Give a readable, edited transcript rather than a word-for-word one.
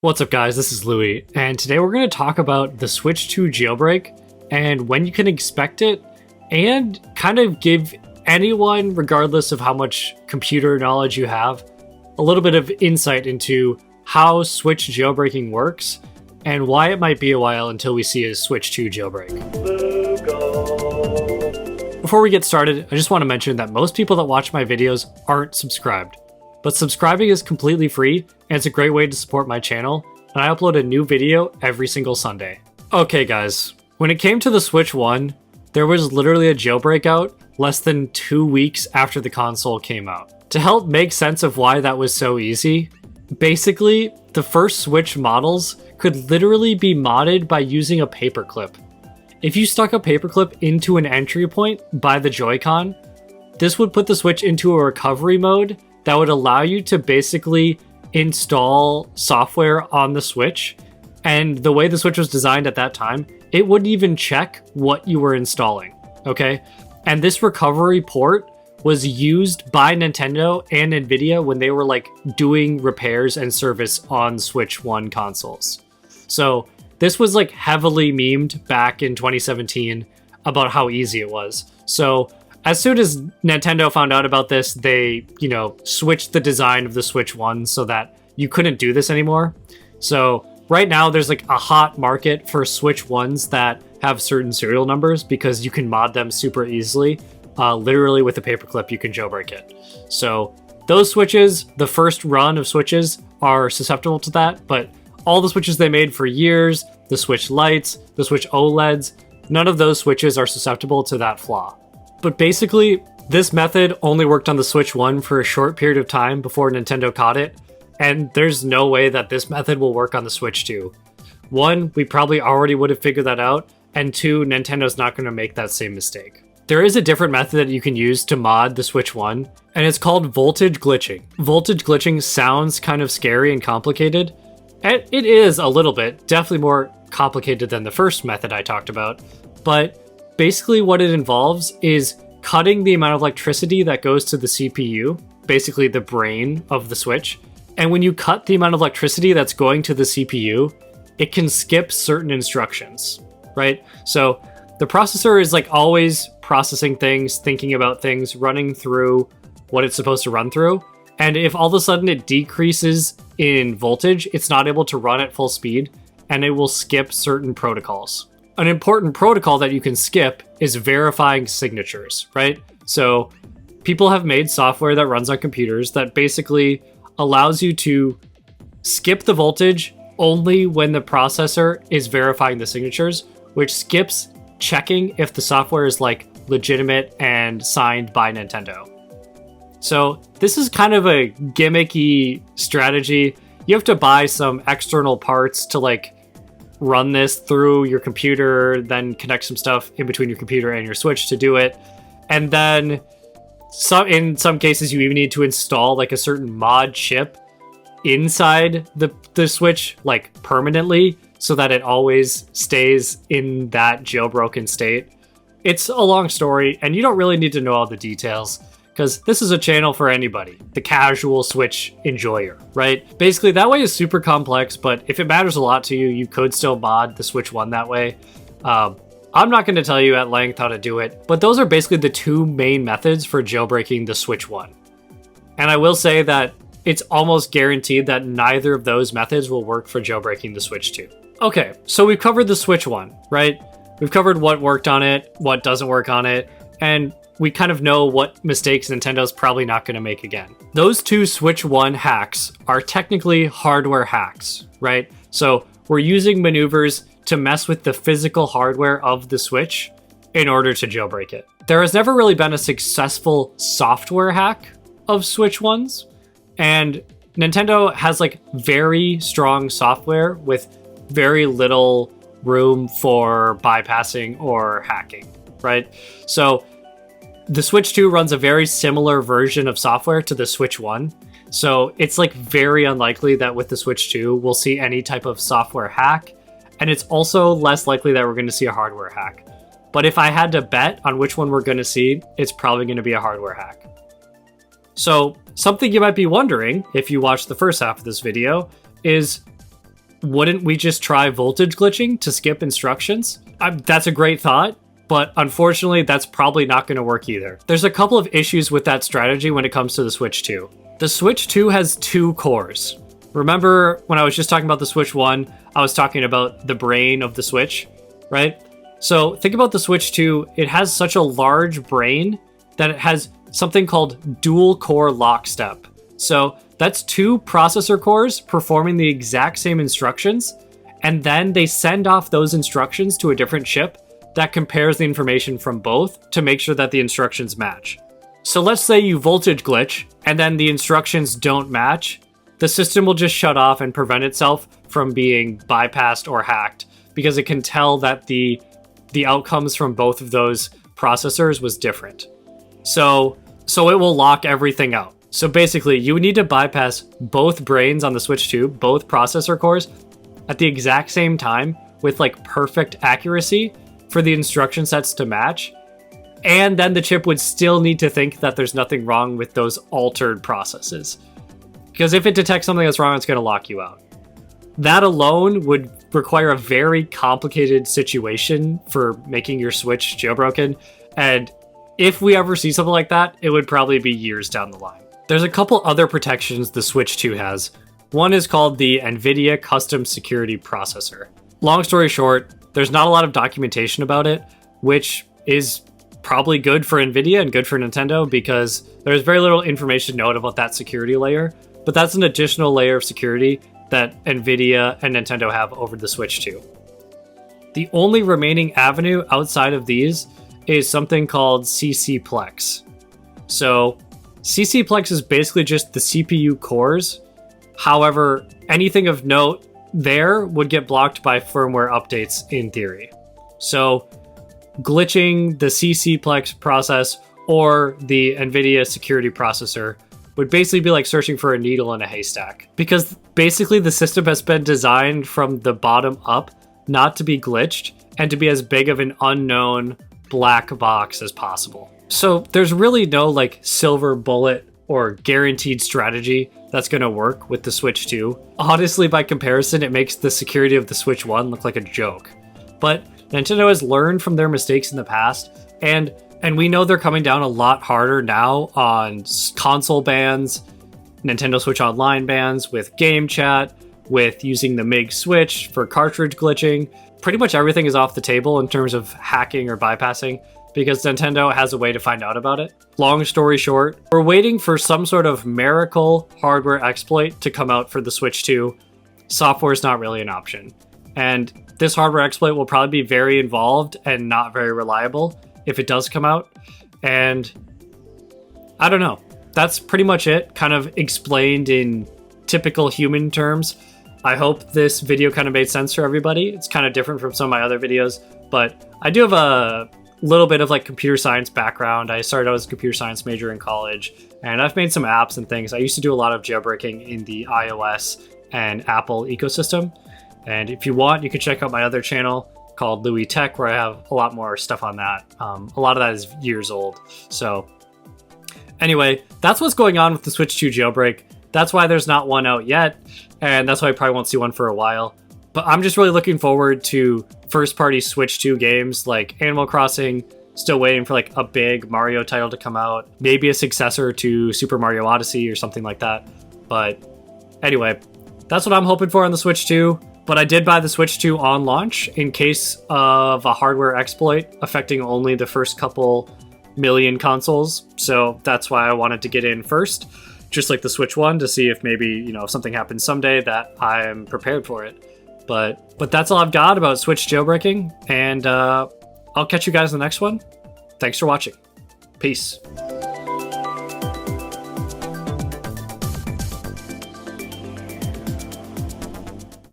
What's up guys, this is Louis, and today we're going to talk about the Switch 2 jailbreak and when you can expect it, and kind of give anyone, regardless of how much computer knowledge you have, a little bit of insight into how Switch jailbreaking works and why it might be a while until we see a Switch 2 jailbreak. Before we get started, I just want to mention that most people that watch my videos aren't subscribed. But subscribing is completely free, and it's a great way to support my channel, and I upload a new video every single Sunday. Okay guys, when it came to the Switch 1, there was literally a jailbreak out less than 2 weeks after the console came out. To help make sense of why that was so easy, basically, the first Switch models could literally be modded by using a paperclip. If you stuck a paperclip into an entry point by the Joy-Con, this would put the Switch into a recovery mode that would allow you to basically install software on the Switch. And the way the Switch was designed at that time, it wouldn't even check what you were installing, okay? And this recovery port was used by Nintendo and Nvidia when they were like doing repairs and service on Switch 1 consoles. So this was like heavily memed back in 2017 about how easy it was. So as soon as Nintendo found out about this, they, switched the design of the Switch 1 so that you couldn't do this anymore. So right now there's like a hot market for Switch 1s that have certain serial numbers because you can mod them super easily. Literally with a paperclip, you can jailbreak it. So those Switches, the first run of Switches, are susceptible to that, but all the Switches they made for years, the Switch Lites, the Switch OLEDs, none of those Switches are susceptible to that flaw. But basically, this method only worked on the Switch 1 for a short period of time before Nintendo caught it, and there's no way that this method will work on the Switch 2. One, we probably already would have figured that out, and two, Nintendo's not going to make that same mistake. There is a different method that you can use to mod the Switch 1, and it's called voltage glitching. Voltage glitching sounds kind of scary and complicated, and it is a little bit, definitely more complicated than the first method I talked about, but basically what it involves is cutting the amount of electricity that goes to the CPU, basically the brain of the Switch. And when you cut the amount of electricity that's going to the CPU, it can skip certain instructions, right? So the processor is like always processing things, thinking about things, running through what it's supposed to run through. And if all of a sudden it decreases in voltage, it's not able to run at full speed, and it will skip certain protocols. An important protocol that you can skip is verifying signatures, right? So people have made software that runs on computers that basically allows you to skip the voltage only when the processor is verifying the signatures, which skips checking if the software is like legitimate and signed by Nintendo. So this is kind of a gimmicky strategy. You have to buy some external parts to like run this through your computer, then connect some stuff in between your computer and your Switch to do it. And then in some cases, you even need to install like a certain mod chip inside the Switch, like permanently, so that it always stays in that jailbroken state. It's a long story, and you don't really need to know all the details, because this is a channel for anybody, the casual Switch enjoyer, right? Basically, that way is super complex, but if it matters a lot to you, you could still mod the Switch 1 that way. I'm not going to tell you at length how to do it, but those are basically the two main methods for jailbreaking the Switch 1. And I will say that it's almost guaranteed that neither of those methods will work for jailbreaking the Switch 2. Okay, so we've covered the Switch 1, right? We've covered what worked on it, what doesn't work on it, and we kind of know what mistakes Nintendo's probably not going to make again. Those two Switch 1 hacks are technically hardware hacks, right? So we're using maneuvers to mess with the physical hardware of the Switch in order to jailbreak it. There has never really been a successful software hack of Switch 1s, and Nintendo has like very strong software with very little room for bypassing or hacking, right? So the Switch 2 runs a very similar version of software to the Switch 1. So it's like very unlikely that with the Switch 2, we'll see any type of software hack. And it's also less likely that we're going to see a hardware hack. But if I had to bet on which one we're going to see, it's probably going to be a hardware hack. So something you might be wondering if you watch the first half of this video is, wouldn't we just try voltage glitching to skip instructions? That's a great thought, but unfortunately, that's probably not going to work either. There's a couple of issues with that strategy when it comes to the Switch 2. The Switch 2 has 2 cores. Remember when I was just talking about the Switch 1, I was talking about the brain of the Switch, right? So think about the Switch 2, it has such a large brain that it has something called dual core lockstep. So that's 2 processor cores performing the exact same instructions, and then they send off those instructions to a different chip that compares the information from both to make sure that the instructions match. So let's say you voltage glitch, and then the instructions don't match. The system will just shut off and prevent itself from being bypassed or hacked because it can tell that the outcomes from both of those processors was different. So it will lock everything out. So basically, you would need to bypass both brains on the Switch 2, both processor cores, at the exact same time with like perfect accuracy for the instruction sets to match. And then the chip would still need to think that there's nothing wrong with those altered processes. Because if it detects something that's wrong, it's going to lock you out. That alone would require a very complicated situation for making your Switch jailbroken. And if we ever see something like that, it would probably be years down the line. There's a couple other protections the Switch 2 has. One is called the Nvidia Custom Security Processor. Long story short, there's not a lot of documentation about it, which is probably good for Nvidia and good for Nintendo because there's very little information known about that security layer. But that's an additional layer of security that Nvidia and Nintendo have over the Switch 2. The only remaining avenue outside of these is something called CCPlex. So CCPlex is basically just the CPU cores. However, anything of note there would get blocked by firmware updates in theory. So glitching the CCPlex process or the Nvidia security processor would basically be like searching for a needle in a haystack. Because basically the system has been designed from the bottom up not to be glitched and to be as big of an unknown black box as possible. So there's really no like silver bullet or guaranteed strategy that's going to work with the Switch 2. Honestly, by comparison, it makes the security of the Switch 1 look like a joke. But Nintendo has learned from their mistakes in the past, and we know they're coming down a lot harder now on console bans, Nintendo Switch Online bans, with game chat, with using the MIG switch for cartridge glitching. Pretty much everything is off the table in terms of hacking or bypassing because Nintendo has a way to find out about it. Long story short, we're waiting for some sort of miracle hardware exploit to come out for the Switch 2. Software is not really an option. And this hardware exploit will probably be very involved and not very reliable if it does come out. And I don't know. That's pretty much it, kind of explained in typical human terms. I hope this video kind of made sense for everybody. It's kind of different from some of my other videos, but I do have a little bit of like computer science background. I started out as a computer science major in college, and I've made some apps and things. I used to do a lot of jailbreaking in the iOS and Apple ecosystem. And if you want, you can check out my other channel called Louis Tech, where I have a lot more stuff on that. A lot of that is years old. So anyway, that's what's going on with the Switch 2 jailbreak. That's why there's not one out yet, and that's why I probably won't see one for a while. But I'm just really looking forward to first-party Switch 2 games like Animal Crossing, still waiting for like a big Mario title to come out, maybe a successor to Super Mario Odyssey or something like that. But anyway, that's what I'm hoping for on the Switch 2. But I did buy the Switch 2 on launch in case of a hardware exploit affecting only the first couple million consoles. So that's why I wanted to get in first, just like the Switch 1, to see if maybe, if something happens someday that I'm prepared for it. But that's all I've got about Switch jailbreaking, and I'll catch you guys in the next one. Thanks for watching. Peace.